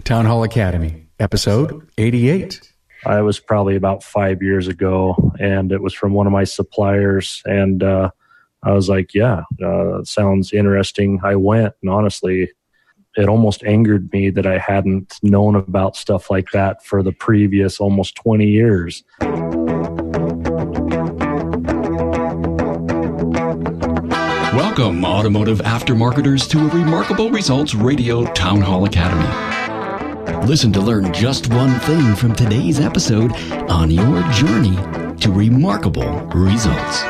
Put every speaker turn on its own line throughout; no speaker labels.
Town Hall Academy, episode 88.
I was probably about 5 years ago, and it was from one of my suppliers. And I was like, yeah, sounds interesting. I went, and honestly, it almost angered me that I hadn't known about stuff like that for the previous almost 20 years.
Welcome, automotive aftermarketers, to a Remarkable Results Radio Town Hall Academy. Listen to learn just one thing from today's episode on your journey to remarkable results.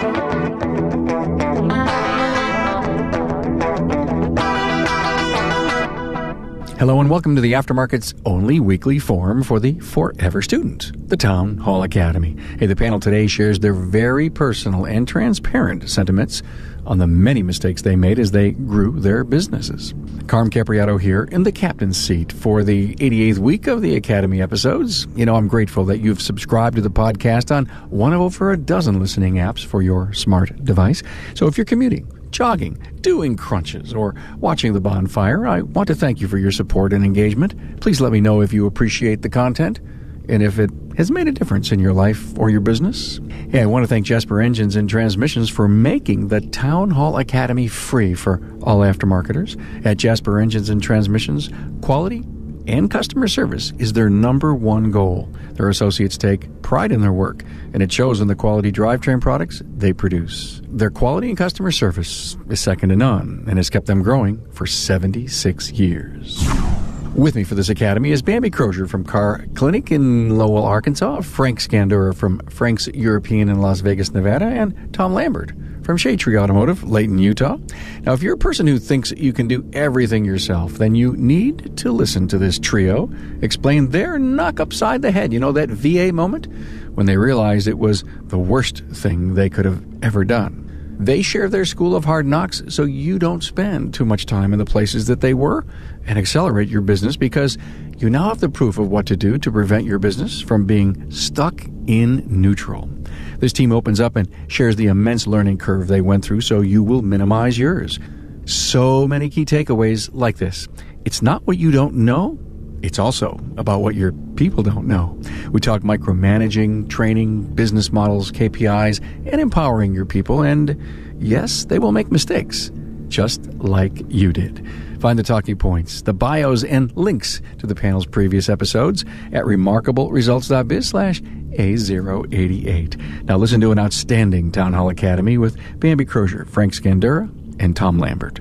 Hello and welcome to the Aftermarket's only weekly forum for the forever student, the Town Hall Academy. Hey, the panel today shares their very personal and transparent sentiments on the many mistakes they made as they grew their businesses. Carm Capriato here in the captain's seat for the 88th week of the Academy episodes. You know, I'm grateful that you've subscribed to the podcast on one of over a dozen listening apps for your smart device. So if you're commuting, jogging, doing crunches, or watching the bonfire, I want to thank you for your support and engagement. Please let me know if you appreciate the content and if it has made a difference in your life or your business. Hey, I want to thank Jasper Engines and Transmissions for making the Town Hall Academy free for all aftermarketers. At Jasper Engines and Transmissions, quality and customer service is their number one goal. Their associates take pride in their work, and it shows in the quality drivetrain products they produce. Their quality and customer service is second to none and has kept them growing for 76 years. With me for this academy is Bambi Crozier from Car Clinic in Lowell, Arkansas, Frank Scandura from Frank's European in Las Vegas, Nevada, and Tom Lambert from Shadetree Automotive, Layton, Utah. Now, if you're a person who thinks you can do everything yourself, then you need to listen to this trio explain their knock upside the head, you know, that VA moment when they realized it was the worst thing they could have ever done. They share their school of hard knocks so you don't spend too much time in the places that they were and accelerate your business because you now have the proof of what to do to prevent your business from being stuck in neutral. This team opens up and shares the immense learning curve they went through so you will minimize yours. So many key takeaways like this. It's not what you don't know. It's also about what your people don't know. We talk micromanaging, training, business models, KPIs, and empowering your people. And yes, they will make mistakes, just like you did. Find the talking points, the bios, and links to the panel's previous episodes at remarkableresults.biz/A088. Now listen to an outstanding Town Hall Academy with Bambi Crozier, Frank Scandura, and Tom Lambert.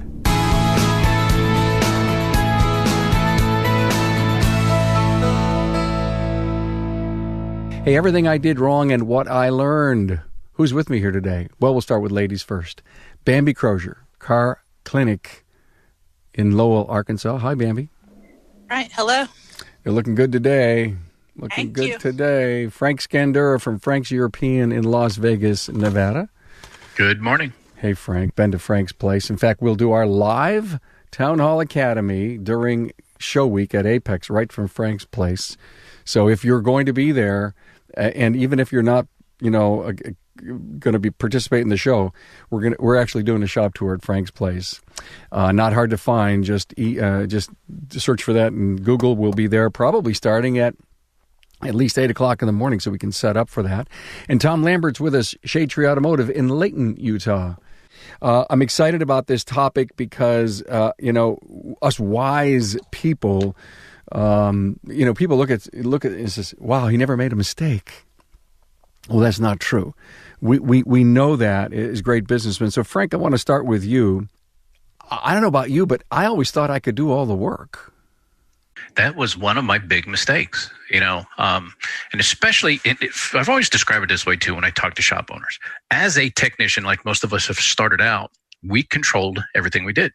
Hey, everything I did wrong and what I learned. Who's with me here today? Well, we'll start with ladies first. Bambi Crozier, Car Clinic in Lowell, Arkansas. Hi, Bambi.
Right. Hello.
You're looking good today. Looking
Thank
good
you.
today. Frank Scandura from Frank's European in Las Vegas, Nevada.
Good morning.
Hey, Frank. Been to Frank's place. In fact, we'll do our live Town Hall Academy during show week at Apex right from Frank's place. So if you're going to be there, and even if you're not, you know, going to be participating in the show, we're actually doing a shop tour at Frank's place. Not hard to find. Just search for that in Google. We'll be there probably starting at least 8 o'clock in the morning, so we can set up for that. And Tom Lambert's with us, Shadetree Automotive in Layton, Utah. I'm excited about this topic because you know, us wise people. You know, people look at it and says, wow, he never made a mistake. Well, that's not true. We know that as great businessmen. So, Frank, I want to start with you. I don't know about you, but I always thought I could do all the work.
That was one of my big mistakes, you know, and especially, I've always described it this way too when I talk to shop owners. As a technician, like most of us have started out, we controlled everything we did.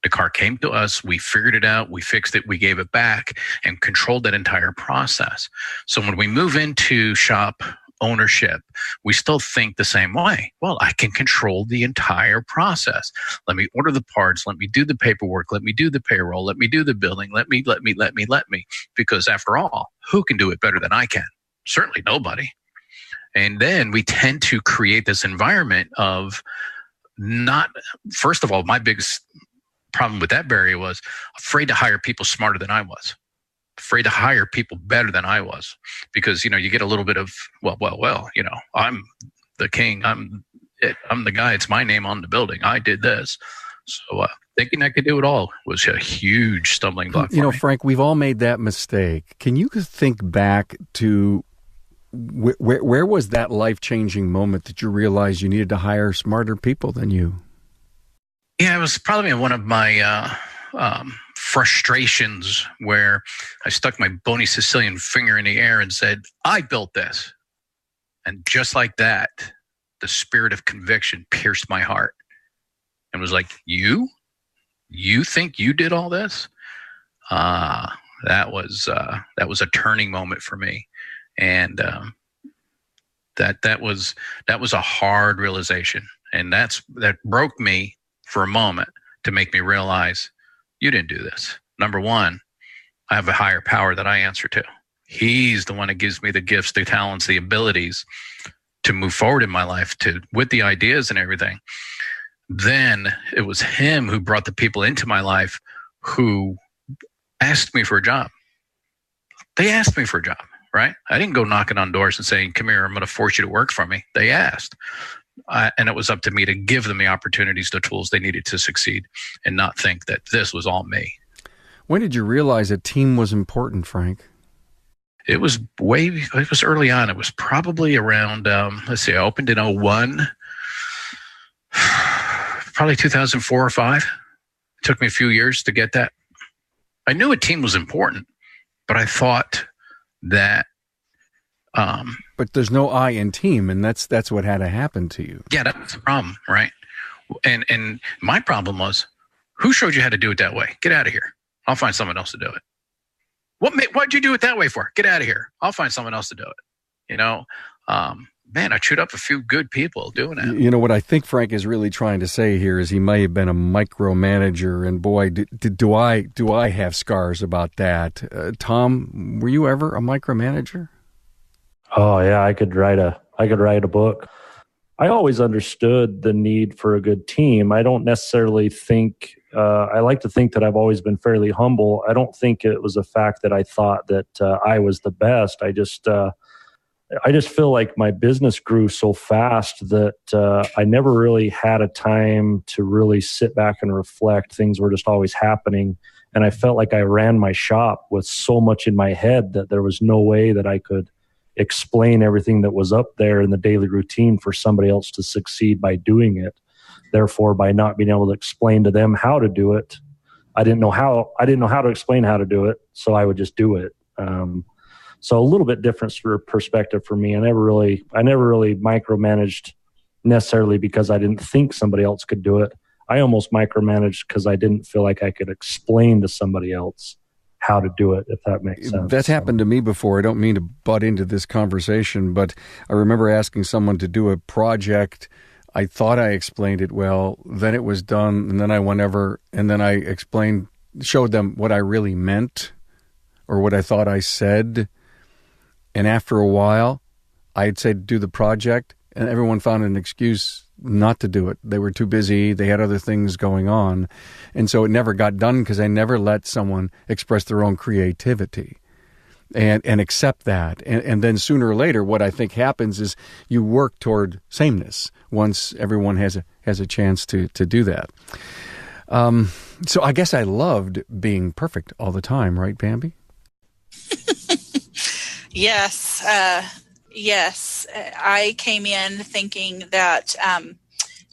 The car came to us, we figured it out, we fixed it, we gave it back, and controlled that entire process. So when we move into shop ownership, we still think the same way. Well, I can control the entire process. Let me order the parts, let me do the paperwork, let me do the payroll, let me do the billing, let me. Because after all, who can do it better than I can? Certainly nobody. And then we tend to create this environment of not, first of all, my biggest problem with that barrier was afraid to hire people smarter than I was. afraid to hire people better than I was, because, you get a little bit of, I'm the king. I'm the guy. It's my name on the building. I did this. So thinking I could do it all was a huge stumbling block for me.
Frank, we've all made that mistake. Can you think back to where was that life-changing moment that you realized you needed to hire smarter people than you?
Yeah, it was probably one of my frustrations where I stuck my bony Sicilian finger in the air and said, I built this. And just like that, the spirit of conviction pierced my heart and was like, you think you did all this? That was a turning moment for me. And that was a hard realization. And that broke me for a moment to make me realize, you didn't do this. Number one, I have a higher power that I answer to. He's the one that gives me the gifts, the talents, the abilities to move forward in my life, with the ideas and everything. Then it was him who brought the people into my life who asked me for a job. They asked me for a job, right? I didn't go knocking on doors and saying, come here, I'm going to force you to work for me. They asked. And it was up to me to give them the opportunities, the tools they needed to succeed, and not think that this was all me.
When did you realize a team was important, Frank?
It was early on. It was probably around, I opened in 2001, probably 2004 or 2005. It took me a few years to get that. I knew a team was important, but I thought that...
but there's no I in team, and that's what had to happen to you.
Yeah, that's the problem, right? And my problem was, who showed you how to do it that way? Get out of here. I'll find someone else to do it. What'd you do it that way for? Get out of here. I'll find someone else to do it. Man, I chewed up a few good people doing that.
What I think Frank is really trying to say here is he may have been a micromanager, and boy, do I have scars about that. Tom, were you ever a micromanager?
Oh yeah, I could write a book. I always understood the need for a good team. I don't necessarily think, I like to think that I've always been fairly humble. I don't think it was a fact that I thought that I was the best. I just feel like my business grew so fast that I never really had a time to really sit back and reflect. Things were just always happening. And I felt like I ran my shop with so much in my head that there was no way that I could explain everything that was up there in the daily routine for somebody else to succeed by doing it. Therefore, by not being able to explain to them how to do it, I didn't know how to explain how to do it, so I would just do it. So a little bit different perspective for me. I never really micromanaged necessarily because I didn't think somebody else could do it. I almost micromanaged because I didn't feel like I could explain to somebody else how to do it, if that makes sense.
That's happened to me before. I don't mean to butt into this conversation, but I remember asking someone to do a project. I thought I explained it well, then it was done, and then I went over, and then I showed them what I really meant or what I thought I said. And after a while, I'd say do the project, and everyone found an excuse not to do it. They were too busy. They had other things going on. And so it never got done because I never let someone express their own creativity and accept that. And then sooner or later, what I think happens is you work toward sameness once everyone has a chance to do that. So I guess I loved being perfect all the time, right, Bambi?
Yes. Yes. I came in thinking that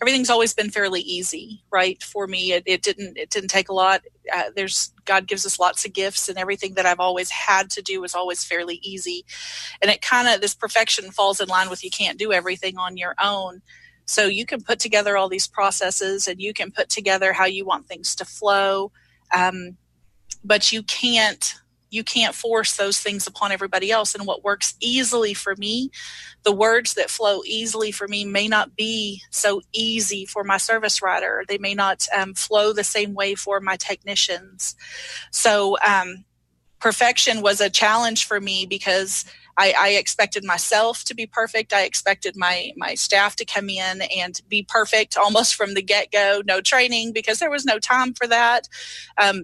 everything's always been fairly easy, right? For me, it didn't take a lot. God gives us lots of gifts, and everything that I've always had to do is always fairly easy. And it this perfection falls in line with you can't do everything on your own. So you can put together all these processes, and you can put together how you want things to flow, but you can't force those things upon everybody else. And what works easily for me, the words that flow easily for me may not be so easy for my service writer. They may not flow the same way for my technicians. So perfection was a challenge for me because I expected myself to be perfect. I expected my staff to come in and be perfect almost from the get-go. No training because there was no time for that.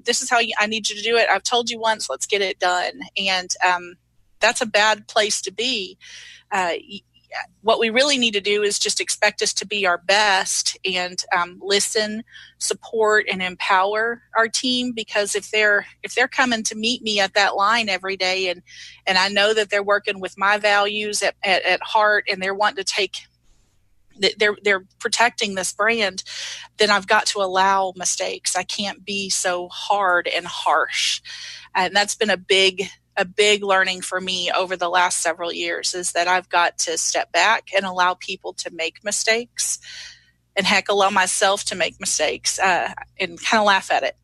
This is how I need you to do it. I've told you once, let's get it done. And that's a bad place to be. What we really need to do is just expect us to be our best and listen, support, and empower our team. Because if they're coming to meet me at that line every day, and I know that they're working with my values at heart, and they're wanting to take, they're protecting this brand, then I've got to allow mistakes. I can't be so hard and harsh, and that's been a big learning for me over the last several years, is that I've got to step back and allow people to make mistakes, and heck, allow myself to make mistakes, and kind of laugh at it.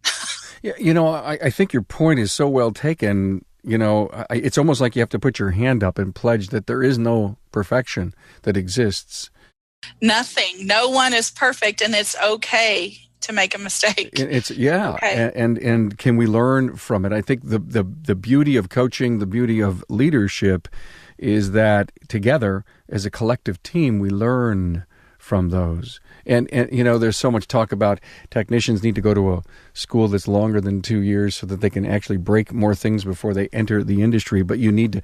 Yeah, I think your point is so well taken. It's almost like you have to put your hand up and pledge that there is no perfection that exists.
Nothing. No one is perfect, and it's okay to make a mistake.
It's okay. And can we learn from it? I think the beauty of coaching, the beauty of leadership is that together as a collective team, we learn from those. And there's so much talk about technicians need to go to a school that's longer than 2 years so that they can actually break more things before they enter the industry. But you need to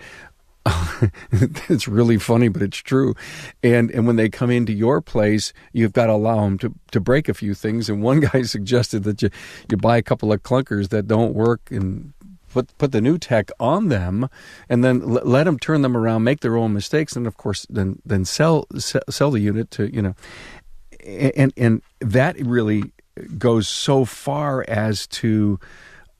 it's really funny, but it's true. And when they come into your place, you've got to allow them to break a few things. And one guy suggested that you buy a couple of clunkers that don't work and put the new tech on them, and then let them turn them around, make their own mistakes, and of course then sell the unit to and that really goes so far as to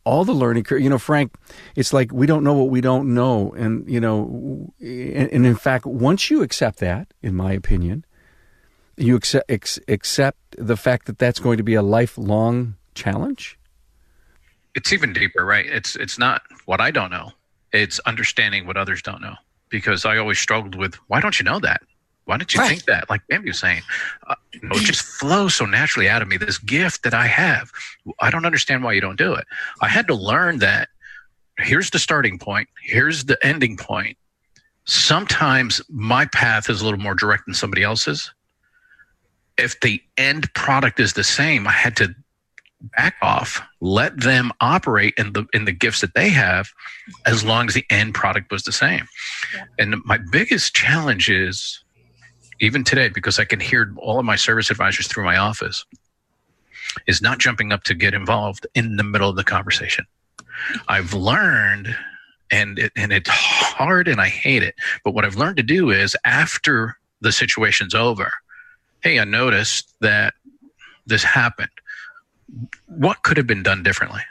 all the learning curve. Frank, it's like we don't know what we don't know. And, and in fact, once you accept that, in my opinion, you accept the fact that that's going to be a lifelong challenge.
It's even deeper, right? It's not what I don't know. It's understanding what others don't know. Because I always struggled with, why don't you know that? Why didn't you think that? Like Bambi was saying, it just flows so naturally out of me, this gift that I have. I don't understand why you don't do it. I had to learn that here's the starting point. Here's the ending point. Sometimes my path is a little more direct than somebody else's. If the end product is the same, I had to back off, let them operate in the gifts that they have, as long as the end product was the same. Yeah. And my biggest challenge is, even today, because I can hear all of my service advisors through my office, is not jumping up to get involved in the middle of the conversation. I've learned, and it's hard and I hate it, but what I've learned to do is, after the situation's over, hey, I noticed that this happened. What could have been done differently?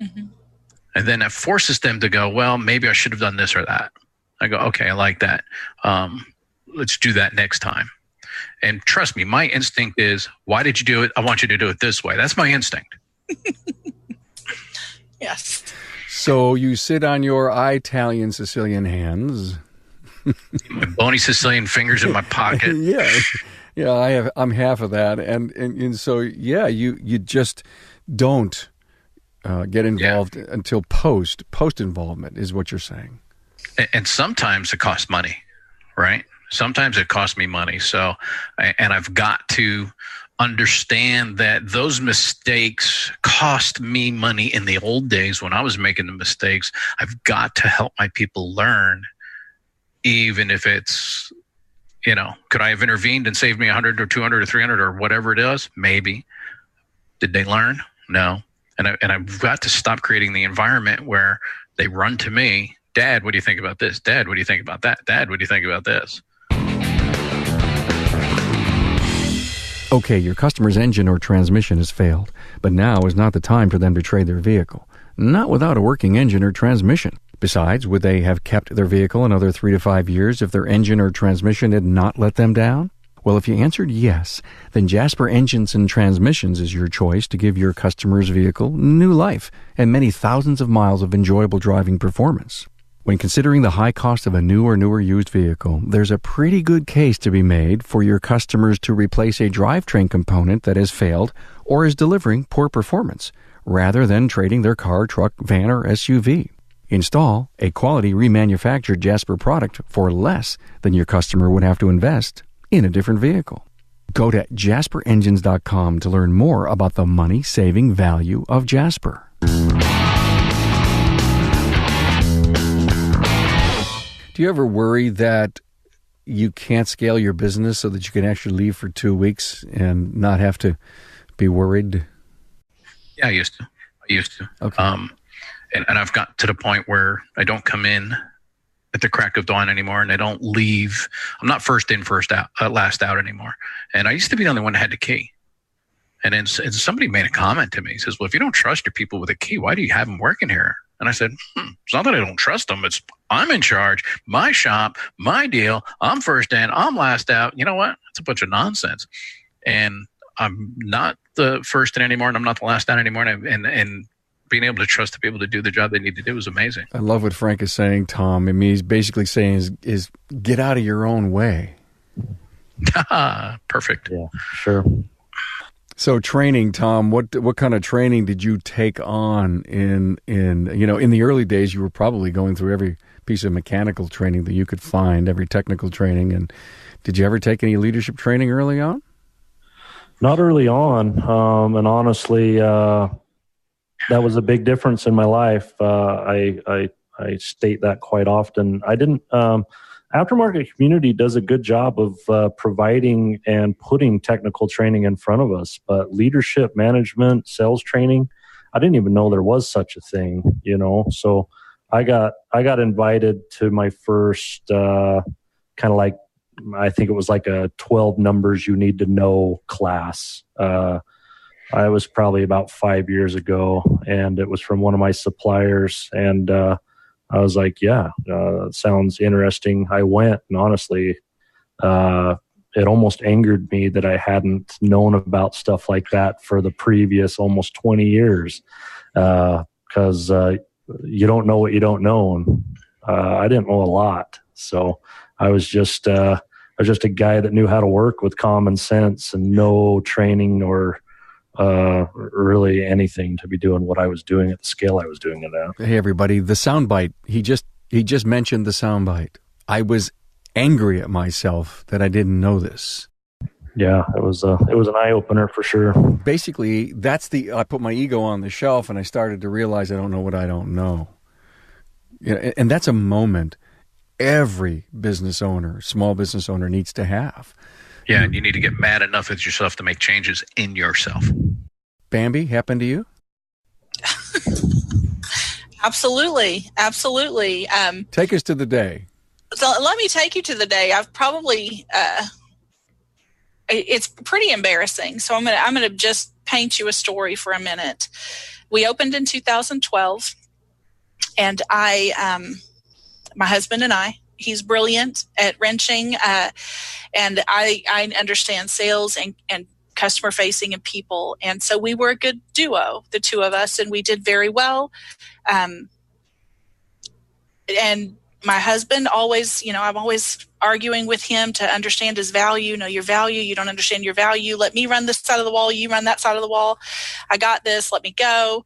Mm-hmm. And then it forces them to go, well, maybe I should have done this or that. I go, okay, I like that. Let's do that next time. And trust me, my instinct is, why did you do it? I want you to do it this way. That's my instinct.
Yes.
So you sit on your Italian Sicilian hands.
My bony Sicilian fingers in my pocket.
Yeah, I'm half of that. And so, yeah, you just don't get involved until post involvement is what you're saying.
And sometimes it costs money, right? Sometimes it costs me money. So, and I've got to understand that those mistakes cost me money in the old days when I was making the mistakes. I've got to help my people learn, even if it's, could I have intervened and saved me 100 or 200 or 300 or whatever it is? Maybe. Did they learn? No. And I've got to stop creating the environment where they run to me. Dad, what do you think about this? Dad, what do you think about that? Dad, what do you think about this?
Okay, your customer's engine or transmission has failed, but now is not the time for them to trade their vehicle. Not without a working engine or transmission. Besides, would they have kept their vehicle another 3 to 5 years if their engine or transmission had not let them down? Well, if you answered yes, then Jasper Engines and Transmissions is your choice to give your customer's vehicle new life and many thousands of miles of enjoyable driving performance. When considering the high cost of a new or newer used vehicle, there's a pretty good case to be made for your customers to replace a drivetrain component that has failed or is delivering poor performance, rather than trading their car, truck, van, or SUV. Install a quality remanufactured Jasper product for less than your customer would have to invest in a different vehicle. Go to jasperengines.com to learn more about the money-saving value of Jasper. Do you ever worry that you can't scale your business so that you can actually leave for 2 weeks and not have to be worried?
Yeah, I used to.
Okay.
And I've got to the point where I don't come in at the crack of dawn anymore, and I don't leave. I'm not first in, first out, last out anymore. And I used to be the only one that had the key. And then somebody made a comment to me. He says, well, if you don't trust your people with a key, why do you have them working here? And I said, it's not that I don't trust them. It's I'm in charge, my shop, my deal. I'm first in, I'm last out. You know what? It's a bunch of nonsense. And I'm not the first in anymore, and I'm not the last out anymore. And being able to trust the people to do the job they need to do is amazing.
I love what Frank is saying, Tom. I mean, he's basically saying is get out of your own way.
Perfect.
Yeah, sure.
So training, Tom, what kind of training did you take on in the early days? You were probably going through every piece of mechanical training that you could find, every technical training. And did you ever take any leadership training early on?
Not early on. And honestly, that was a big difference in my life. I state that quite often. I didn't. Aftermarket community does a good job of providing and putting technical training in front of us, but leadership, management, sales training, I didn't even know there was such a thing. So I got invited to my first kind of like, I think it was like a 12 numbers you need to know class. I was probably about 5 years ago, and it was from one of my suppliers. And I was like, yeah, sounds interesting. I went, and honestly, it almost angered me that I hadn't known about stuff like that for the previous almost 20 years, because you don't know what you don't know. And I didn't know a lot. So I was just a guy that knew how to work with common sense and no training or really anything to be doing what I was doing at the scale I was doing it at.
Hey everybody, the soundbite. He just mentioned the soundbite. I was angry at myself that I didn't know this.
Yeah, it was an eye opener for sure.
Basically, I put my ego on the shelf and I started to realize I don't know what I don't know. And that's a moment every business owner, small business owner, needs to have.
Yeah, and you need to get mad enough at yourself to make changes in yourself.
Bambi, happened to you?
Absolutely.
Take us to the day.
So let me take you to the day. I've probably, it's pretty embarrassing. So I'm gonna just paint you a story for a minute. We opened in 2012, and my husband and I. He's brilliant at wrenching, and I understand sales and customer facing and people. And so we were a good duo, the two of us, and we did very well. And my husband always, I'm always arguing with him to understand his value. Know your value. You don't understand your value. Let me run this side of the wall. You run that side of the wall. I got this. Let me go.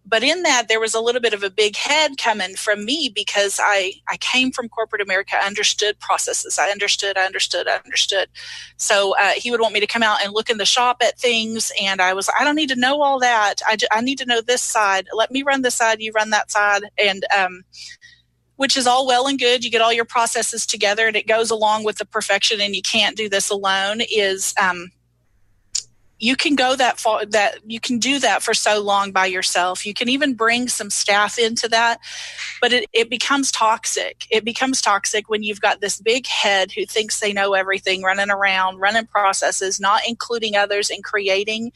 But in that, there was a little bit of a big head coming from me because I came from corporate America. I understood processes. I understood. So he would want me to come out and look in the shop at things. And I don't need to know all that. I need to know this side. Let me run this side. You run that side. And which is all well and good. You get all your processes together and it goes along with the perfection, and you can't do this alone, is you can go that far, that you can do that for so long by yourself. You can even bring some staff into that, but it becomes toxic. It becomes toxic when you've got this big head who thinks they know everything, running around, running processes, not including others in creating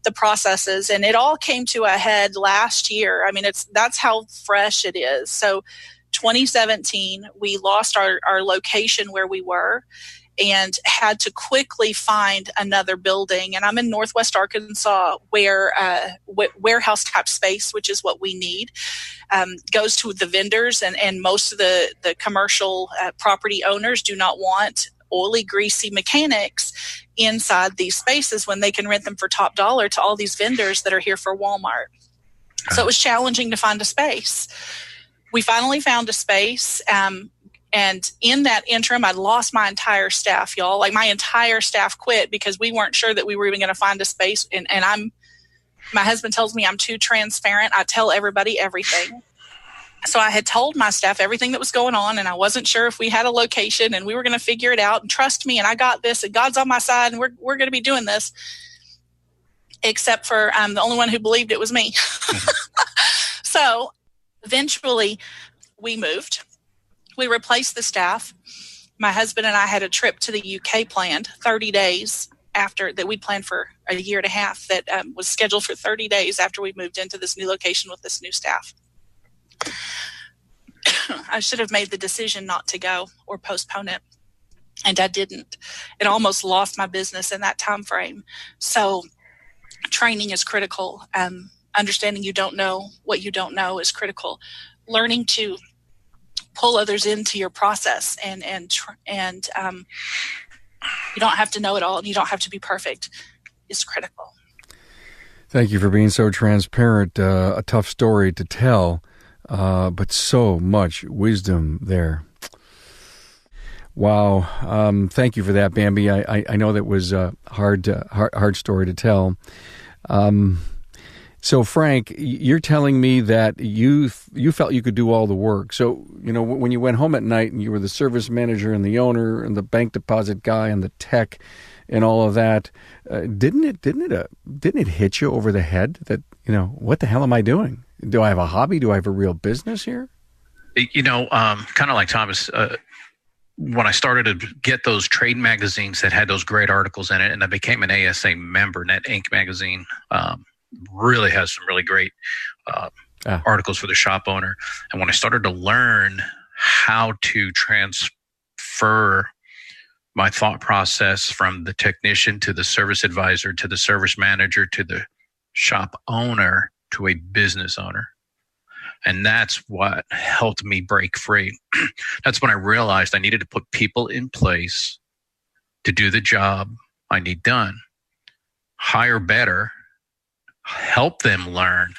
the processes. And it all came to a head last year. I mean, that's how fresh it is. So 2017, we lost our location where we were, and had to quickly find another building. And I'm in Northwest Arkansas, where warehouse type space, which is what we need, goes to the vendors, and most of the commercial property owners do not want oily, greasy mechanics inside these spaces when they can rent them for top dollar to all these vendors that are here for Walmart. So it was challenging to find a space. We finally found a space. And in that interim, I lost my entire staff, y'all. Like, my entire staff quit because we weren't sure that we were even going to find a space. And my husband tells me I'm too transparent. I tell everybody everything. So I had told my staff everything that was going on, and I wasn't sure if we had a location, and we were going to figure it out. And trust me, and I got this, and God's on my side, and we're going to be doing this. Except for the only one who believed it was me. So eventually we moved. We replaced the staff. My husband and I had a trip to the UK planned 30 days after that. We planned for a year and a half that was scheduled for 30 days after we moved into this new location with this new staff. I should have made the decision not to go or postpone it, and I didn't. It almost lost my business in that time frame. So training is critical. Understanding you don't know what you don't know is critical. Learning to pull others into your process, and you don't have to know it all, and you don't have to be perfect, is critical.
Thank you for being so transparent. A tough story to tell, but so much wisdom there. Wow. Thank you for that, Bambi. I know that was a hard story to tell. So, Frank, you're telling me that you felt you could do all the work. So, when you went home at night and you were the service manager and the owner and the bank deposit guy and the tech and all of that, didn't it hit you over the head that, what the hell am I doing? Do I have a hobby? Do I have a real business here?
Kind of like Thomas, when I started to get those trade magazines that had those great articles in it, and I became an ASA member, and that Inc. magazine really has some really great articles for the shop owner. And when I started to learn how to transfer my thought process from the technician to the service advisor to the service manager to the shop owner to a business owner, and that's what helped me break free. That's when I realized I needed to put people in place to do the job I need done, hire better, help them learn,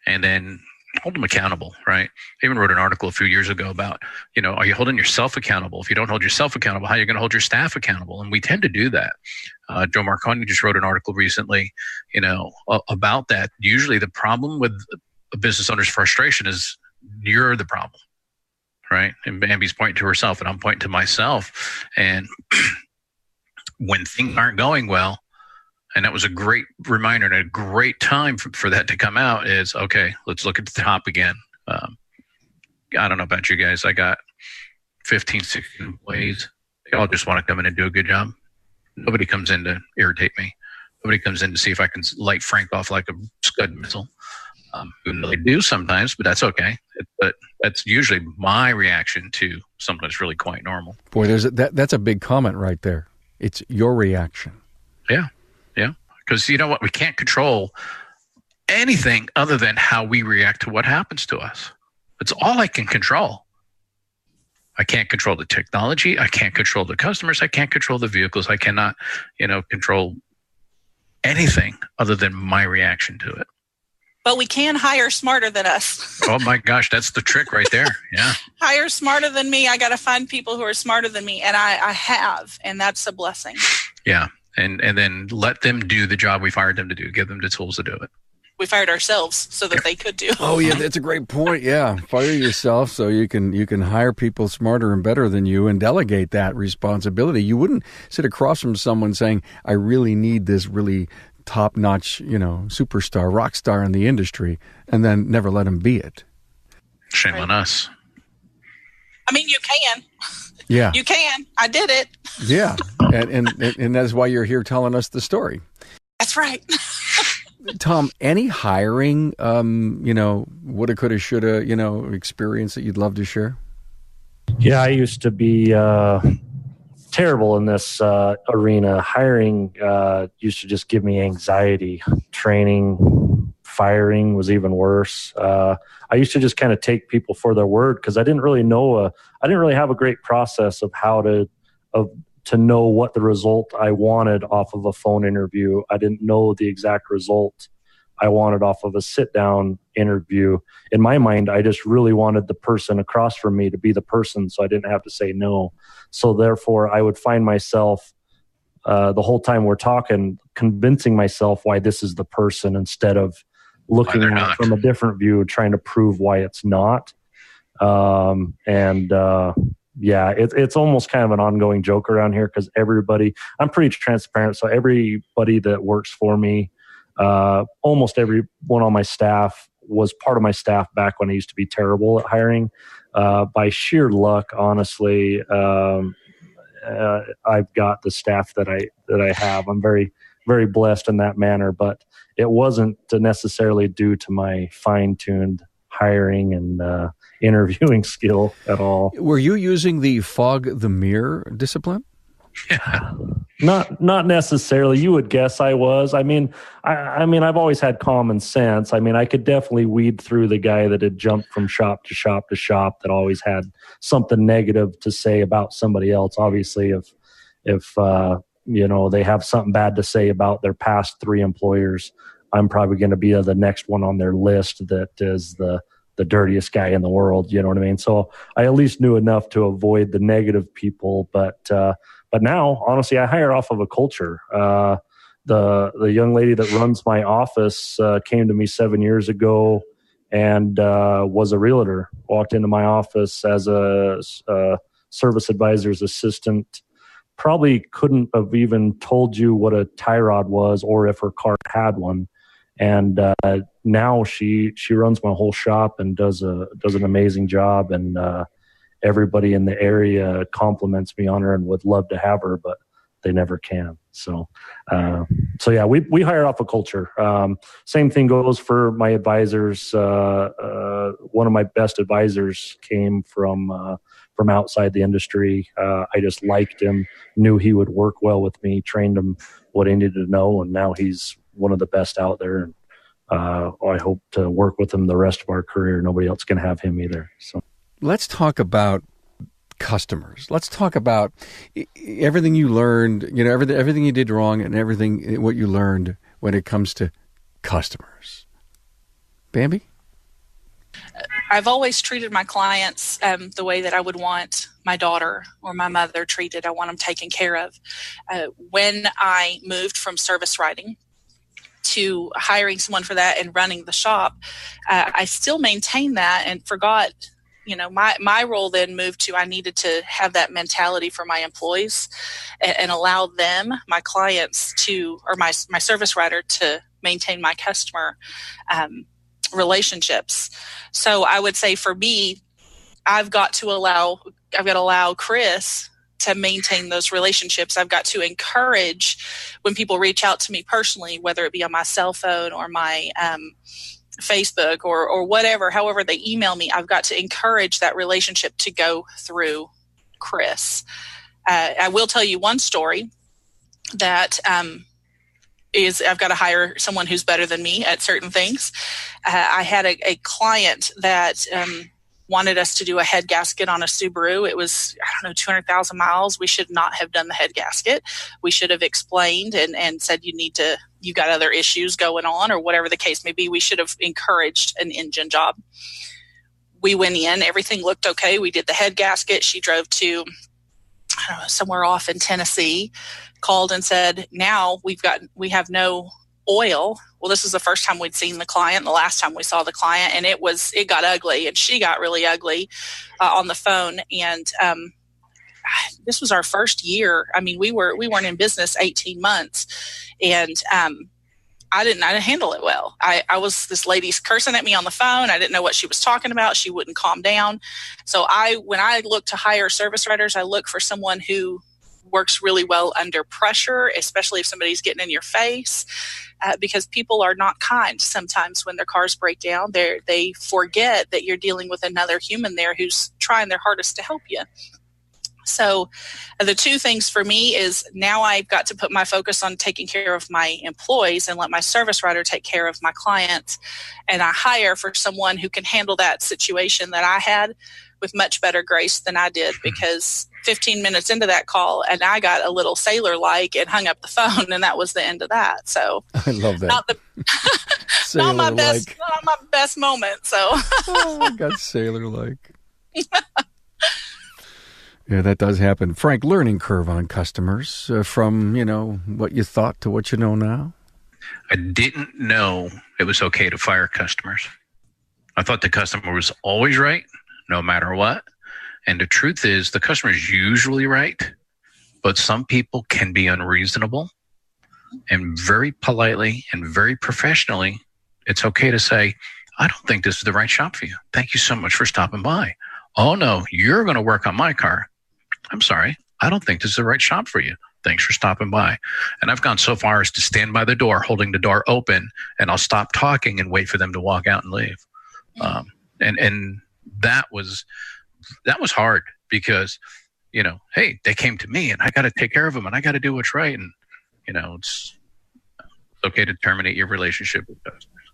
and then hold them accountable, right? I even wrote an article a few years ago about, are you holding yourself accountable? If you don't hold yourself accountable, how are you going to hold your staff accountable? And we tend to do that. Joe Marconi just wrote an article recently, about that. Usually the problem with a business owner's frustration is you're the problem, right? And Bambi's pointing to herself and I'm pointing to myself. And when things aren't going well, and that was a great reminder and a great time for that to come out, is, okay, let's look at the top again. I don't know about you guys. I got 15, 16 employees. They all just want to come in and do a good job. Nobody comes in to irritate me. Nobody comes in to see if I can light Frank off like a Scud missile. Even though they do sometimes, but that's okay. But that's usually my reaction to something that's really quite normal.
Boy, that's a big comment right there. It's your reaction.
Yeah. Because you know what? We can't control anything other than how we react to what happens to us. It's all I can control. I can't control the technology. I can't control the customers. I can't control the vehicles. I cannot, control anything other than my reaction to it.
But we can hire smarter than us.
Oh my gosh, that's the trick right there. Yeah.
Hire smarter than me. I got to find people who are smarter than me. And I have, and that's a blessing.
Yeah. And then let them do the job we've hired them to do. Give them the tools to do it.
We fired ourselves so that they could do.
Oh yeah, that's a great point. Yeah, fire yourself so you can hire people smarter and better than you and delegate that responsibility. You wouldn't sit across from someone saying, "I really need this really top-notch, superstar, rock star in the industry," and then never let them be it.
Shame on us.
I mean, you can.
Yeah.
You can. I did it.
Yeah. And that's why you're here telling us the story.
That's right.
Tom, any hiring, woulda, coulda, shoulda, experience that you'd love to share?
Yeah, I used to be terrible in this arena. Hiring used to just give me anxiety. Training, firing was even worse. I used to just kind of take people for their word because I didn't really know. I didn't really have a great process of how to know what the result I wanted off of a phone interview. I didn't know the exact result. I wanted off of a sit-down interview. In my mind, I just really wanted the person across from me to be the person, so I didn't have to say no. So therefore, I would find myself the whole time we're talking, convincing myself why this is the person instead of looking at it from a different view, trying to prove why it's not. Yeah, it's almost kind of an ongoing joke around here because I'm pretty transparent. So everybody that works for me, almost everyone on my staff was part of my staff back when I used to be terrible at hiring. By sheer luck, honestly, I've got the staff that I have. I'm very, very blessed in that manner, but it wasn't necessarily due to my fine-tuned hiring and interviewing skill at all.
Were you using the fog the mirror discipline?
Yeah.
Not necessarily. You would guess I was. I mean, I've always had common sense. I mean, I could definitely weed through the guy that had jumped from shop to shop to shop that always had something negative to say about somebody else. Obviously, if they have something bad to say about their past 3 employers, I'm probably going to be the next one on their list that is the dirtiest guy in the world. You know what I mean? So I at least knew enough to avoid the negative people. But now, honestly, I hire off of a culture. The young lady that runs my office came to me 7 years ago and was a realtor. Walked into my office as a service advisor's assistant. Probably couldn't have even told you what a tie rod was or if her car had one. And now she runs my whole shop and does an amazing job. And everybody in the area compliments me on her and would love to have her, but they never can. So yeah, we hire off a culture. Same thing goes for my advisors. One of my best advisors came from outside the industry. I just liked him, knew he would work well with me, trained him what he needed to know, and now he's one of the best out there. And I hope to work with him the rest of our career. Nobody else can have him either. So
let's talk about customers. Let's talk about everything you learned, everything you did wrong and everything what you learned when it comes to customers. Bambi?
I've always treated my clients the way that I would want my daughter or my mother treated. I want them taken care of. When I moved from service writing to hiring someone for that and running the shop, I still maintained that and forgot, my role then moved to I needed to have that mentality for my employees and allow them, my clients or my service writer to maintain my customer relationships. So I would say for me, I've got to allow Chris to maintain those relationships. I've got to encourage when people reach out to me personally, whether it be on my cell phone or my Facebook or whatever, however they email me, I've got to encourage that relationship to go through Chris. I will tell you one story that is I've got to hire someone who's better than me at certain things. I had a client that wanted us to do a head gasket on a Subaru. It was, 200,000 miles. We should not have done the head gasket. We should have explained and said, you got other issues going on or whatever the case may be. We should have encouraged an engine job. We went in, everything looked okay. We did the head gasket. She drove to somewhere off in Tennessee, called and said, now we have no oil. Well, this was the first time we'd seen the client, the last time we saw the client, and it got ugly, and she got really ugly on the phone. And this was our first year. I mean, we weren't in business 18 months, and I didn't handle it well. This lady's cursing at me on the phone. I didn't know what she was talking about. She wouldn't calm down. So when I look to hire service writers, I look for someone who works really well under pressure, especially if somebody's getting in your face, because people are not kind sometimes when their cars break down. They forget that you're dealing with another human there who's trying their hardest to help you. So the two things for me is now I've got to put my focus on taking care of my employees and let my service writer take care of my clients. And I hire for someone who can handle that situation that I had with much better grace than I did, because 15 minutes into that call, and I got a little sailor-like and hung up the phone, and that was the end of that. So
I love that.
Not my best moment. So
I got sailor-like. Yeah, that does happen. Frank, learning curve on customers from, what you thought to what you know now?
I didn't know it was okay to fire customers. I thought the customer was always right, no matter what. And the truth is, the customer is usually right, but some people can be unreasonable. And very politely and very professionally, it's okay to say, I don't think this is the right shop for you. Thank you so much for stopping by. Oh, no, you're going to work on my car. I'm sorry. I don't think this is the right shop for you. Thanks for stopping by. And I've gone so far as to stand by the door, holding the door open, and I'll stop talking and wait for them to walk out and leave. And that was hard because, hey, they came to me and I got to take care of them and I got to do what's right. And, it's okay to terminate your relationship with customers.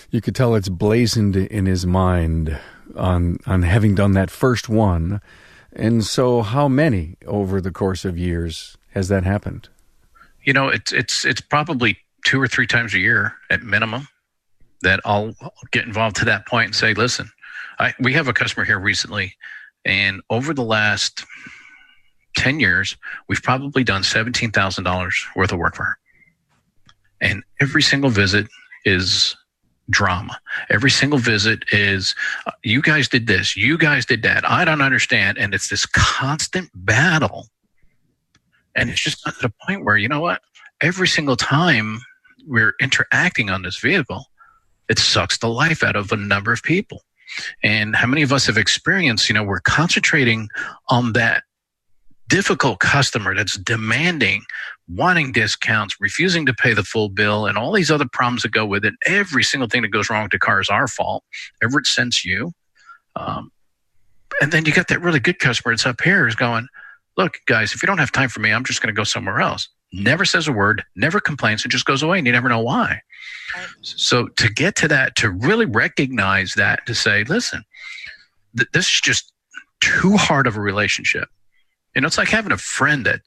You could tell it's blazoned in his mind on having done that first one. And so how many over the course of years has that happened?
It's probably 2 or 3 times a year at minimum that I'll get involved to that point and say, listen, we have a customer here recently, and over the last 10 years, we've probably done $17,000 worth of work for her. And every single visit is drama. Every single visit is, you guys did this, you guys did that, I don't understand. And it's this constant battle. And it's just got to the point where, you know what? Every single time we're interacting on this vehicle, it sucks the life out of a number of people. And how many of us have experienced, we're concentrating on that difficult customer that's demanding, wanting discounts, refusing to pay the full bill, and all these other problems that go with it. Every single thing that goes wrong with the car is our fault, ever since you. And then you got that really good customer that's up here is going, look, guys, if you don't have time for me, I'm just going to go somewhere else. Never says a word, never complains, and just goes away, and you never know why. Right. So to get to that, to really recognize that, to say, listen, this is just too hard of a relationship. It's like having a friend that,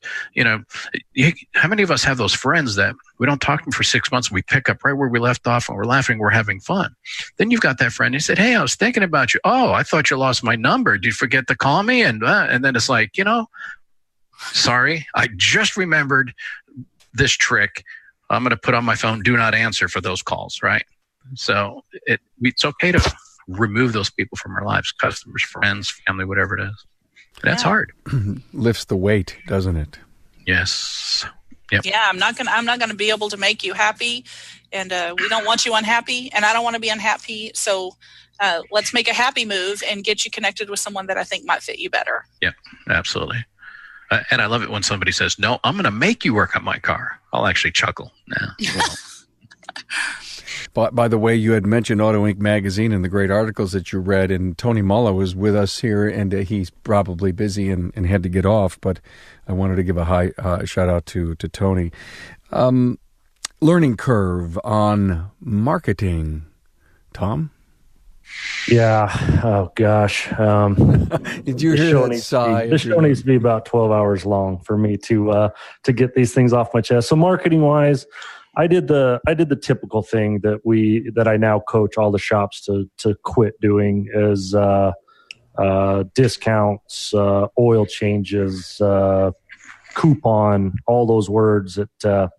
how many of us have those friends that we don't talk to them for 6 months, and we pick up right where we left off, and we're laughing, we're having fun. Then you've got that friend, and he said, hey, I was thinking about you. Oh, I thought you lost my number. Did you forget to call me? And then it's like, sorry, I just remembered this trick. I'm going to put on my phone, do not answer for those calls, right? So it's okay to remove those people from our lives, customers, friends, family, whatever it is. That's hard.
Lifts the weight, doesn't it?
Yes. Yep.
Yeah, I'm not gonna be able to make you happy, and we don't want you unhappy, and I don't want to be unhappy. So let's make a happy move and get you connected with someone that I think might fit you better.
Yep, absolutely. And I love it when somebody says, no, I'm going to make you work on my car. I'll actually chuckle.
By the way, you had mentioned Auto Inc. magazine and the great articles that you read, and Tony Mulla was with us here, and he's probably busy and had to get off, but I wanted to give a shout out to Tony. Learning curve on marketing. Tom?
Yeah. Oh, gosh.
Did you hear that sigh?
This show needs to be about 12 hours long for me to get these things off my chest. So marketing-wise, I did the typical thing that I now coach all the shops to quit doing is discounts, oil changes, coupon, all those words that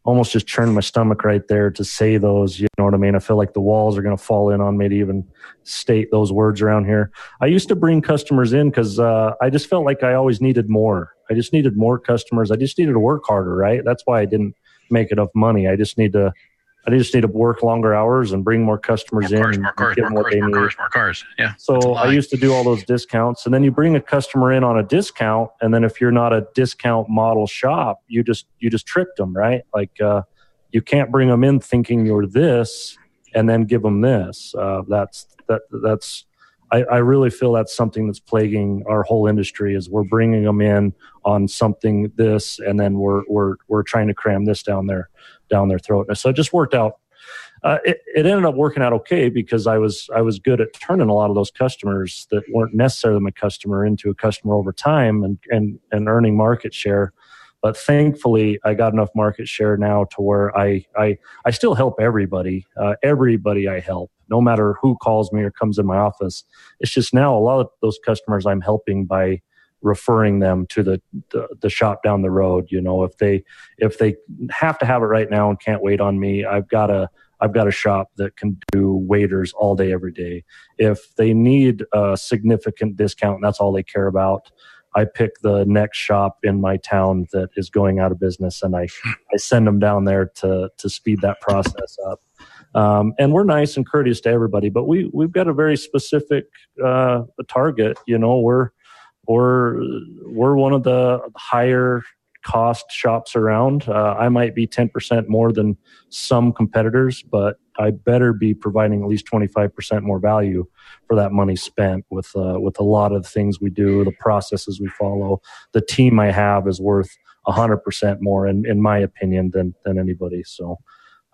almost just churned my stomach right there to say those. You know what I mean? I feel like the walls are going to fall in on me to even state those words around here. I used to bring customers in because I just felt like I always needed more. I just needed more customers. I just needed to work harder, right? That's why I didn't make enough money. I just need to work longer hours and bring more customers in.
More cars. Yeah.
So I used to do all those discounts, and then you bring a customer in on a discount, and then if you're not a discount model shop, you just tricked them, right? Like you can't bring them in thinking you're this and then give them this. I really feel that's something that's plaguing our whole industry is we're bringing them in on something this, and then we're trying to cram this down their throat. And so it just worked out. it ended up working out okay because I was good at turning a lot of those customers that weren't necessarily my customer into a customer over time and earning market share. But thankfully, I got enough market share now to where I still help everybody. Everybody I help, no matter who calls me or comes in my office. It's just now a lot of those customers I'm helping by referring them to the shop down the road. You know, if they have to have it right now and can't wait on me, I've got a shop that can do waiters all day, every day. If they need a significant discount and that's all they care about, I pick the next shop in my town that is going out of business, and I send them down there to speed that process up. And we're nice and courteous to everybody, but we've got a very specific target. You know, we're one of the higher cost shops around. I might be 10% more than some competitors, but I better be providing at least 25% more value for that money spent with a lot of the things we do, the processes we follow. The team I have is worth 100% more, in my opinion, than anybody. So,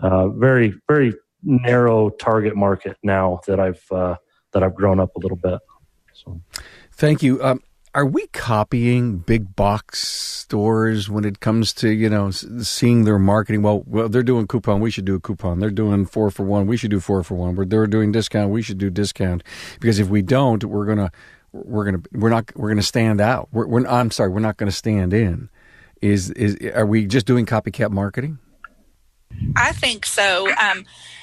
very, very narrow target market now that I've grown up a little bit. So,
thank you. Are we copying big box stores when it comes to, you know, seeing their marketing? Well, they're doing coupon. We should do a coupon. They're doing 4 for 1. We should do 4 for 1. They're doing discount. We should do discount. Because if we don't, we're not gonna stand out. We're not gonna stand in. Are we just doing copycat marketing?
I think so.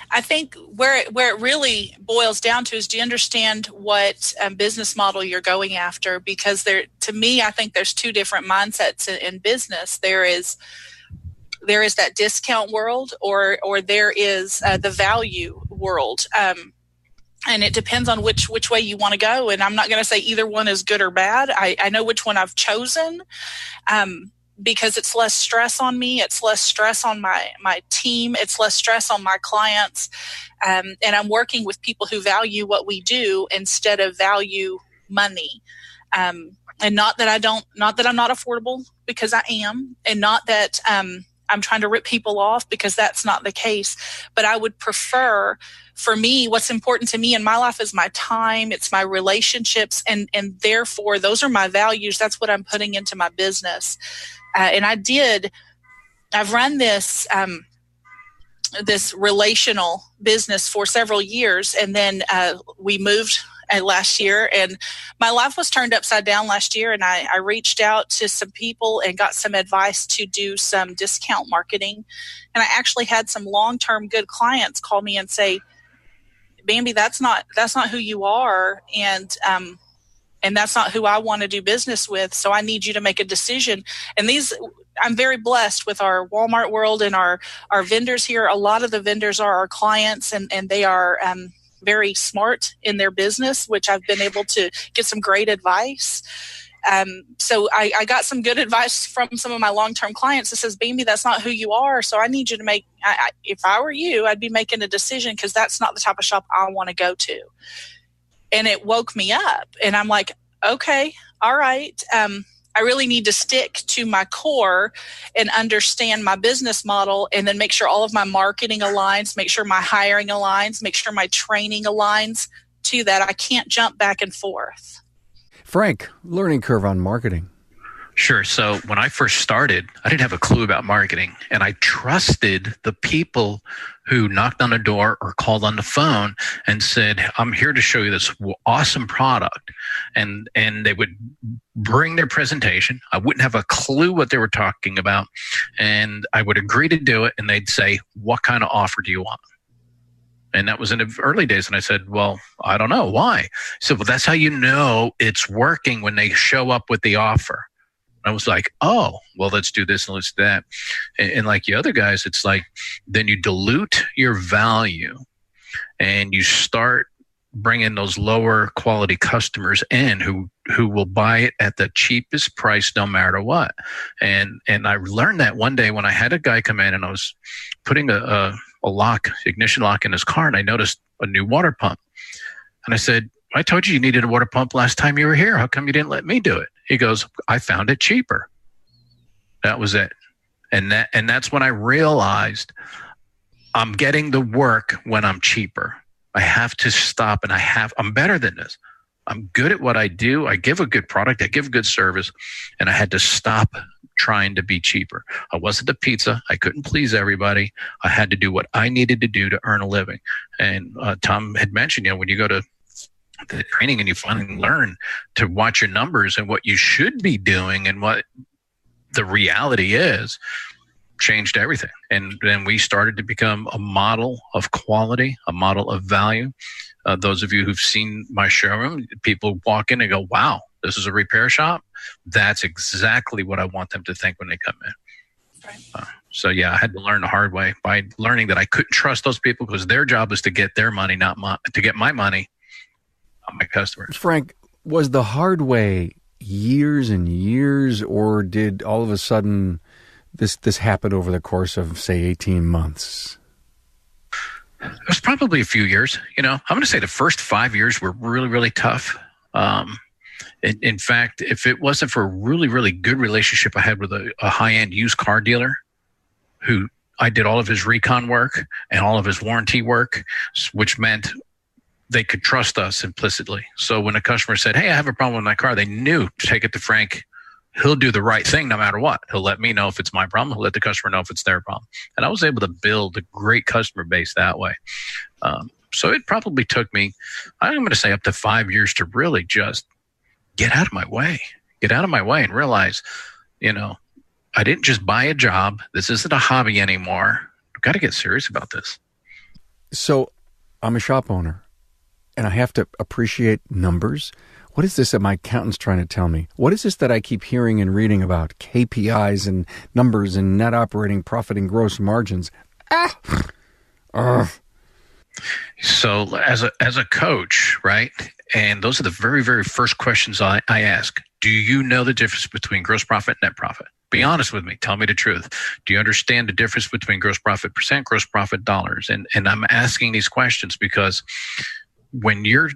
I think where it really boils down to is, do you understand what business model you're going after? Because to me, I think there's two different mindsets in business. There is that discount world, or there is the value world. And it depends on which way you want to go. And I'm not going to say either one is good or bad. I know which one I've chosen. Because it's less stress on me, it's less stress on my team, it's less stress on my clients, and I'm working with people who value what we do instead of value money. And not that I'm not affordable, because I am, and not that I'm trying to rip people off, because that's not the case. But I would prefer, for me, what's important to me in my life is my time, it's my relationships, and therefore those are my values. That's what I'm putting into my business. And I've run this relational business for several years, and then we moved last year, and my life was turned upside down last year, and I reached out to some people and got some advice to do some discount marketing. And I actually had some long-term good clients call me and say, Bambi, that's not who you are, and that's not who I want to do business with. So I need you to make a decision. And I'm very blessed with our Walmart world and our vendors here. A lot of the vendors are our clients, and they are very smart in their business, which I've been able to get some great advice. So I got some good advice from some of my long-term clients that says, Bambi, that's not who you are. So I need you to if I were you, I'd be making a decision, because that's not the type of shop I want to go to. And it woke me up, and I'm like, okay, all right. I really need to stick to my core and understand my business model, and then make sure all of my marketing aligns, make sure my hiring aligns, make sure my training aligns to that. I can't jump back and forth.
Frank, learning curve on marketing.
Sure. So when I first started, I didn't have a clue about marketing, and I trusted the people who knocked on the door or called on the phone and said, I'm here to show you this awesome product. And they would bring their presentation. I wouldn't have a clue what they were talking about. And I would agree to do it. And they'd say, what kind of offer do you want? And that was in the early days. And I said, well, I don't know. Why? So, well, that's how you know it's working, when they show up with the offer. I was like, oh, well, let's do this and let's do that. And like the other guys, it's like, then you dilute your value and you start bringing those lower quality customers in who will buy it at the cheapest price no matter what. And I learned that one day when I had a guy come in, and I was putting a ignition lock in his car, and I noticed a new water pump. And I said, I told you needed a water pump last time you were here. How come you didn't let me do it? He goes, I found it cheaper. That was it. And that's when I realized I'm getting the work when I'm cheaper. I have to stop, and I'm better than this. I'm good at what I do. I give a good product. I give good service, and I had to stop trying to be cheaper. I wasn't a pizza. I couldn't please everybody. I had to do what I needed to do to earn a living. And Tom had mentioned, when you go to the training and you finally learn to watch your numbers and what you should be doing and what the reality is, changed everything. And then we started to become a model of quality, a model of value. Those of you who've seen my showroom, people walk in and go, wow, this is a repair shop. That's exactly what I want them to think when they come in. Right. So yeah, I had to learn the hard way by learning that I couldn't trust those people because their job is to get their money, to get my money, not my customers.
Frank, was the hard way years and years, or did all of a sudden this happen over the course of, say, 18 months?
It was probably a few years. I'm going to say the first 5 years were really, really tough. In fact, if it wasn't for a really, really good relationship I had with a high-end used car dealer who I did all of his recon work and all of his warranty work, which meant they could trust us implicitly. So when a customer said, hey, I have a problem with my car, they knew to take it to Frank. He'll do the right thing no matter what. He'll let me know if it's my problem. He'll let the customer know if it's their problem. And I was able to build a great customer base that way. So it probably took me, I'm going to say, up to 5 years to really just get out of my way and realize, I didn't just buy a job. This isn't a hobby anymore. I've got to get serious about this.
So I'm a shop owner and I have to appreciate numbers. What is this that my accountant's trying to tell me? What is this that I keep hearing and reading about? KPIs and numbers and net operating profit and gross margins.
So as a coach, right? And those are the very, very first questions I ask. Do you know the difference between gross profit and net profit? Be honest with me. Tell me the truth. Do you understand the difference between gross profit percent, gross profit dollars? And I'm asking these questions because when you're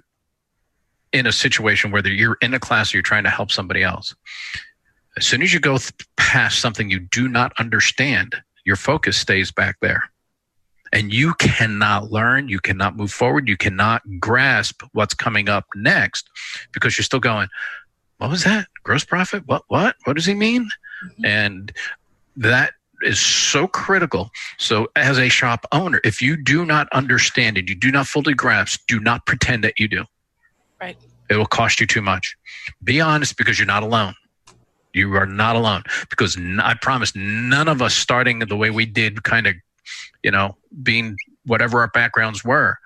in a situation, whether you're in a class or you're trying to help somebody else, as soon as you go past something you do not understand, your focus stays back there. And you cannot learn, you cannot move forward, you cannot grasp what's coming up next because you're still going, what was that? Gross profit? What does he mean? Mm-hmm. And that is so critical. So as a shop owner, if you do not understand it, you do not fully grasp, do not pretend that you do.
Right.
It will cost you too much. Be honest, because you're not alone. You are not alone. Because I promise none of us starting the way we did, kind of, being whatever our backgrounds were,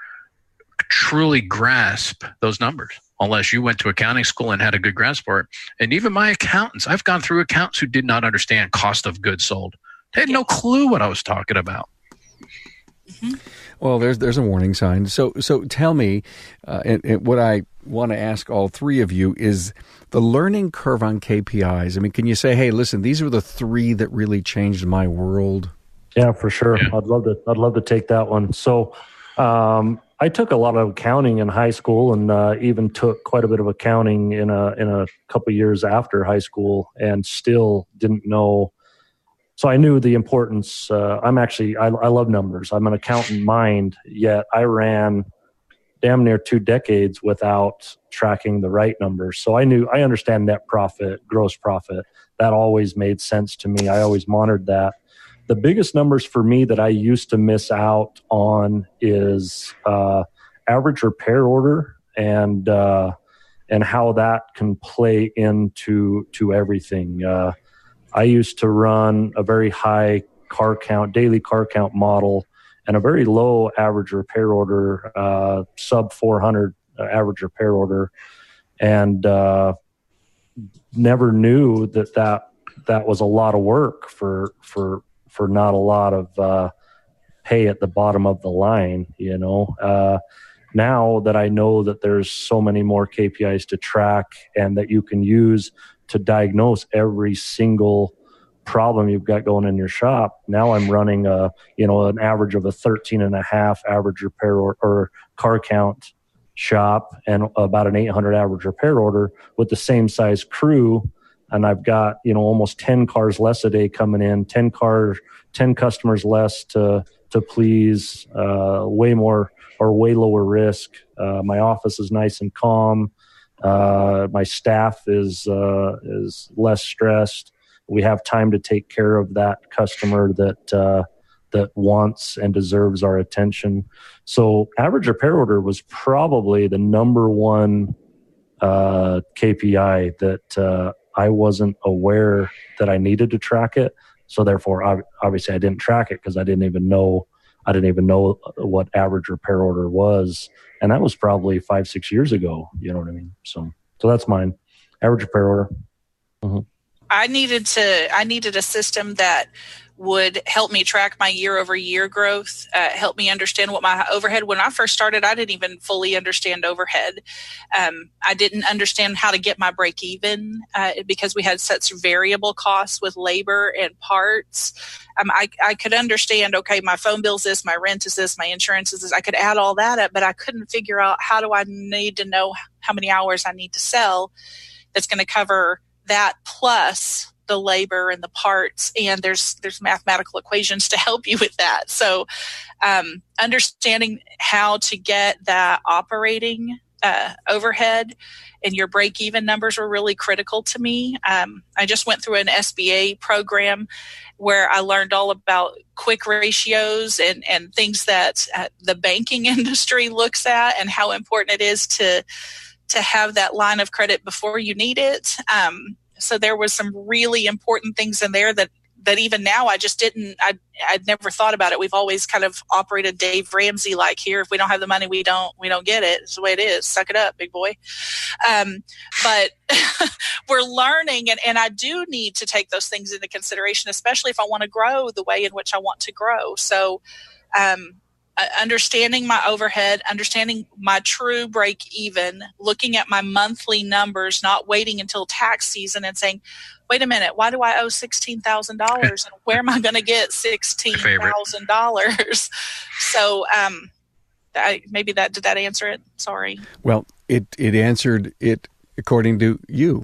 truly grasp those numbers unless you went to accounting school and had a good grasp for it. And even my accountants, I've gone through accountants who did not understand cost of goods sold. They had no clue what I was talking about.
Mm-hmm.
Well, there's a warning sign. So tell me, and what I want to ask all three of you is the learning curve on KPIs. I mean, can you say, hey, listen, these are the three that really changed my world?
Yeah, for sure.
Yeah.
I'd love to take that one. So, I took a lot of accounting in high school, and even took quite a bit of accounting in a couple of years after high school, and still didn't know. So I knew the importance. I love numbers. I'm an accountant mind, yet I ran damn near 2 decades without tracking the right numbers. So I understand net profit, gross profit. That always made sense to me. I always monitored that. The biggest numbers for me that I used to miss out on is average repair order and how that can play into everything. I used to run a very high daily car count model, and a very low average repair order, sub 400 average repair order, and never knew that was a lot of work for not a lot of pay at the bottom of the line. Now that I know that there's so many more KPIs to track and that you can use to diagnose every single problem you've got going in your shop. Now I'm running an average of a 13.5 average repair or car count shop and about an 800 average repair order with the same size crew. And I've got, almost 10 cars less a day coming in, 10 customers less to to please, way lower risk. My office is nice and calm. My staff is less stressed. We have time to take care of that customer that wants and deserves our attention. So average repair order was probably the number one KPI that I wasn't aware that I needed to track it. So therefore, obviously, I didn't track it because I didn't even know what average repair order was, and that was probably 5-6 years ago. You know what I mean? So that's mine. Average repair order. Mm-hmm.
I needed a system that would help me track my year-over-year growth, help me understand what my overhead. When I first started, I didn't even fully understand overhead. I didn't understand how to get my break even because we had such variable costs with labor and parts. I could understand, okay, my phone bill's this, my rent is this, my insurance is this. I could add all that up, but I couldn't figure out how do I need to know how many hours I need to sell that's going to cover that plus the labor and the parts, and there's mathematical equations to help you with that. So understanding how to get that operating overhead and your break-even numbers were really critical to me. I just went through an SBA program where I learned all about quick ratios and things that the banking industry looks at and how important it is to have that line of credit before you need it. So there was some really important things in there that even now I just I'd never thought about it. We've always kind of operated Dave Ramsey like, here, if we don't have the money, we don't get it. It's the way it is. Suck it up, big boy. But we're learning, and I do need to take those things into consideration, especially if I want to grow the way in which I want to grow. So, understanding my overhead, understanding my true break even, looking at my monthly numbers, not waiting until tax season and saying, wait a minute, why do I owe $16,000 and where am I going to get $16,000? So maybe did that answer it? Sorry.
Well, it answered it according to you.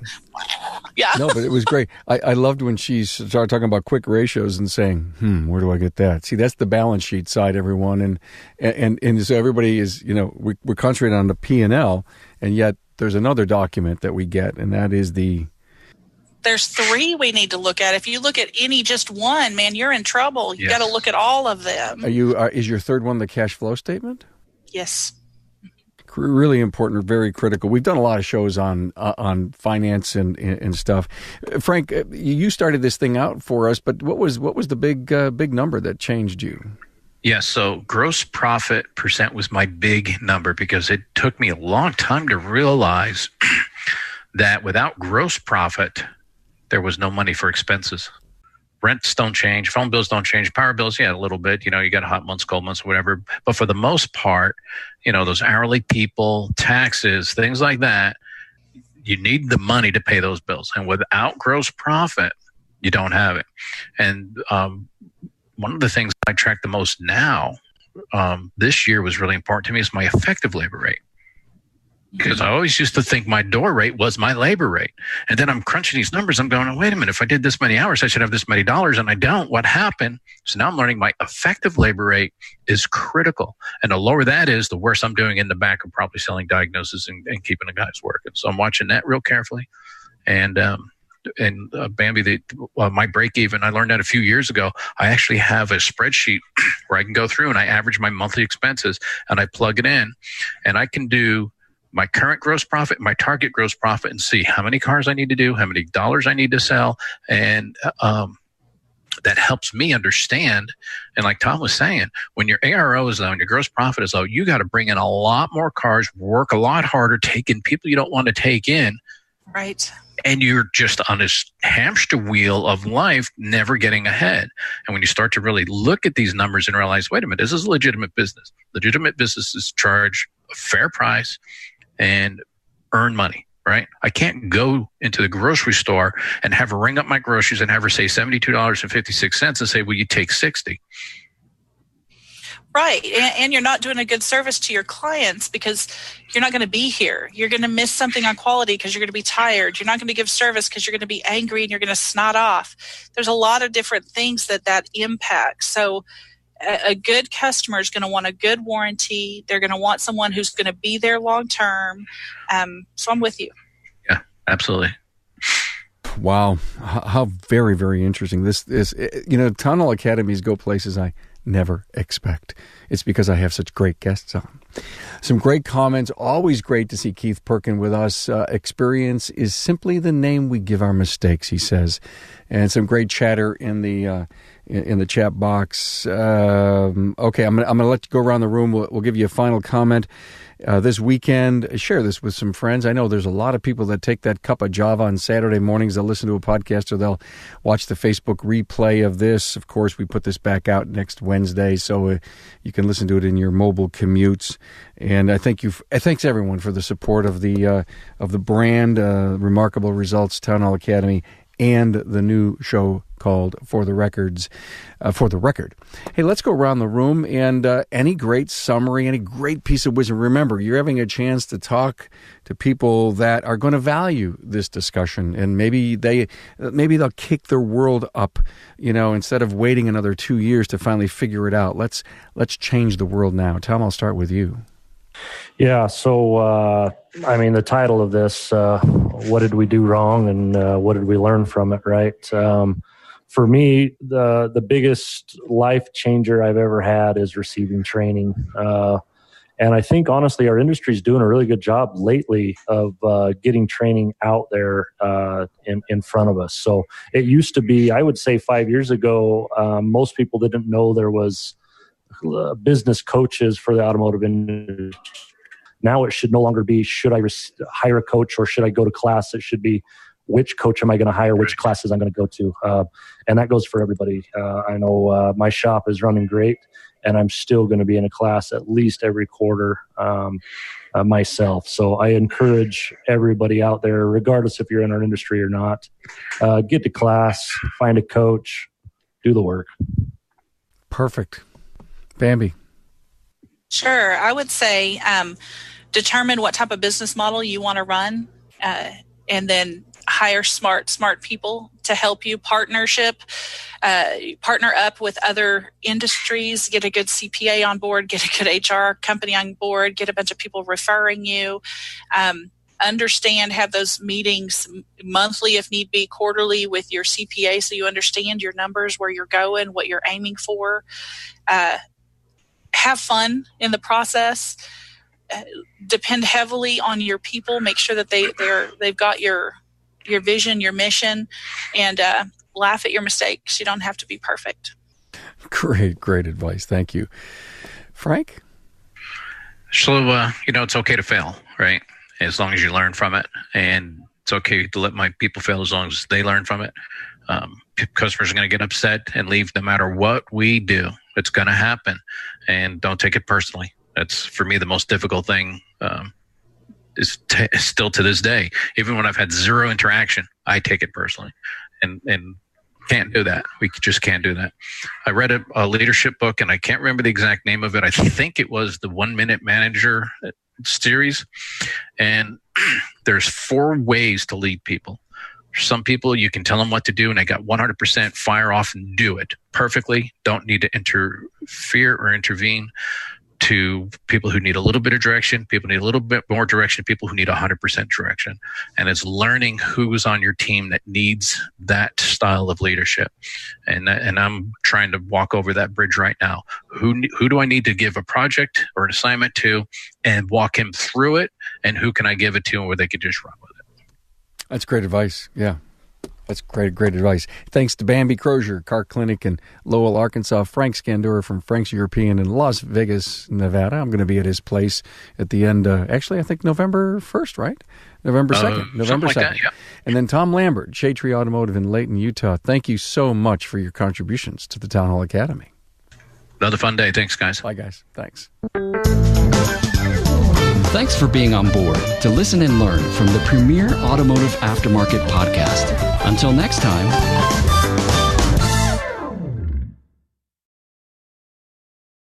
Yeah.
No, but it was great. I loved when she started talking about quick ratios and saying, where do I get that? See, that's the balance sheet side, everyone. And so everybody is, we're concentrating on the P&L, and yet there's another document that we get, and that is
there's 3 we need to look at. If you look at just one, man, you're in trouble. You got to look at all of them.
Is your third one the cash flow statement?
Yes.
Really important, very critical. We've done a lot of shows on finance and stuff. Frank, you started this thing out for us, but what was the big number that changed you?
Yeah, so gross profit percent was my big number because it took me a long time to realize that without gross profit, there was no money for expenses. Rents don't change, phone bills don't change, power bills, yeah, a little bit. You got hot months, cold months, whatever. But for the most part, those hourly people, taxes, things like that, you need the money to pay those bills. And without gross profit, you don't have it. And one of the things I track the most now, this year was really important to me, is my effective labor rate. Because I always used to think my door rate was my labor rate. And then I'm crunching these numbers. I'm going, oh, wait a minute, if I did this many hours, I should have this many dollars, and I don't. What happened? So now I'm learning my effective labor rate is critical. And the lower that is, the worse I'm doing in the back of probably selling diagnoses and keeping the guys working. So I'm watching that real carefully. And Bambi, my break even, I learned that a few years ago. I actually have a spreadsheet where I can go through and I average my monthly expenses and I plug it in, and I can do my current gross profit, my target gross profit, and see how many cars I need to do, how many dollars I need to sell. And that helps me understand. And like Tom was saying, when your ARO is low and your gross profit is low, you got to bring in a lot more cars, work a lot harder, take in people you don't want to take in.
Right.
And you're just on this hamster wheel of life, never getting ahead. And when you start to really look at these numbers and realize, wait a minute, this is a legitimate business. Legitimate businesses charge a fair price and earn money, right? I can't go into the grocery store and have her ring up my groceries and have her say $72.56 and say, will you take 60?
Right. And you're not doing a good service to your clients because you're not going to be here. You're going to miss something on quality because you're going to be tired. You're not going to give service because you're going to be angry and you're going to snot off. There's a lot of different things that impacts. So a good customer is going to want a good warranty. They're going to want someone who's going to be there long term. So I'm with you.
Yeah, absolutely.
Wow. How very, very interesting. This is, Town Hall Academies go places I never expect. It's because I have such great guests on. Some great comments. Always great to see Keith Perkin with us. Experience is simply the name we give our mistakes, he says. And some great chatter in the chat box. Okay, I'm gonna let you go around the room. We'll give you a final comment. This weekend, share this with some friends. I know there's a lot of people that take that cup of Java on Saturday mornings. They'll listen to a podcast or they'll watch the Facebook replay of this. Of course, we put this back out next Wednesday, so you can listen to it in your mobile commutes. And I thanks everyone for the support of the brand, Remarkable Results, Town Hall Academy, and the new show called For the Record. Hey, let's go around the room and any great summary, any great piece of wisdom. Remember, you're having a chance to talk to people that are going to value this discussion, and maybe they'll kick their world up, instead of waiting another 2 years to finally figure it out. Let's change the world now. Tom, I'll start with you.
Yeah. So, the title of this, what did we do wrong and what did we learn from it, right? For me, the biggest life changer I've ever had is receiving training. And I think, honestly, our industry is doing a really good job lately of getting training out there in front of us. So it used to be, I would say 5 years ago, most people didn't know there was business coaches for the automotive industry. Now it should no longer be, should I hire a coach or should I go to class? It should be, which coach am I going to hire, which classes I'm going to go to. And that goes for everybody. I know my shop is running great, and I'm still going to be in a class at least every quarter myself. So I encourage everybody out there, regardless if you're in our industry or not, get to class, find a coach, do the work.
Perfect. Bambi.
Sure. I would say determine what type of business model you want to run, and then hire smart people to help you. Partner up with other industries, get a good CPA on board, get a good HR company on board, get a bunch of people referring you. Understand, have those meetings monthly, if need be, quarterly with your CPA so you understand your numbers, where you're going, what you're aiming for. Have fun in the process. Depend heavily on your people. Make sure that they've got your vision, your mission, and laugh at your mistakes. You don't have to be perfect.
Great advice. Thank you. Frank?
So, it's okay to fail, right? As long as you learn from it. And it's okay to let my people fail as long as they learn from it. Customers are going to get upset and leave no matter what we do. It's going to happen. And don't take it personally. That's, for me, the most difficult thing is still to this day. Even when I've had zero interaction, I take it personally. And can't do that. We just can't do that. I read a leadership book, and I can't remember the exact name of it. I think it was the 1 Minute Manager series. And there's 4 ways to lead people. Some people, you can tell them what to do, and they got 100% fire off and do it perfectly. Don't need to interfere or intervene. To people who need a little bit of direction, people need a little bit more direction, people who need 100% direction. And it's learning who's on your team that needs that style of leadership. And I'm trying to walk over that bridge right now. Who do I need to give a project or an assignment to and walk him through it? And who can I give it to where they could just run with it?
That's great advice. Yeah. That's great advice. Thanks to Bambi Crozier, Car Clinic in Lowell, Arkansas. Frank Scandura from Frank's European in Las Vegas, Nevada. I'm going to be at his place at the end, actually, I think November 1st, right? November 2nd. November 2nd. That, yeah. And then Tom Lambert, Shadetree Automotive in Layton, Utah. Thank you so much for your contributions to the Town Hall Academy.
Another fun day. Thanks, guys.
Bye, guys. Thanks.
Thanks for being on board to listen and learn from the premier automotive aftermarket podcast. Until next time,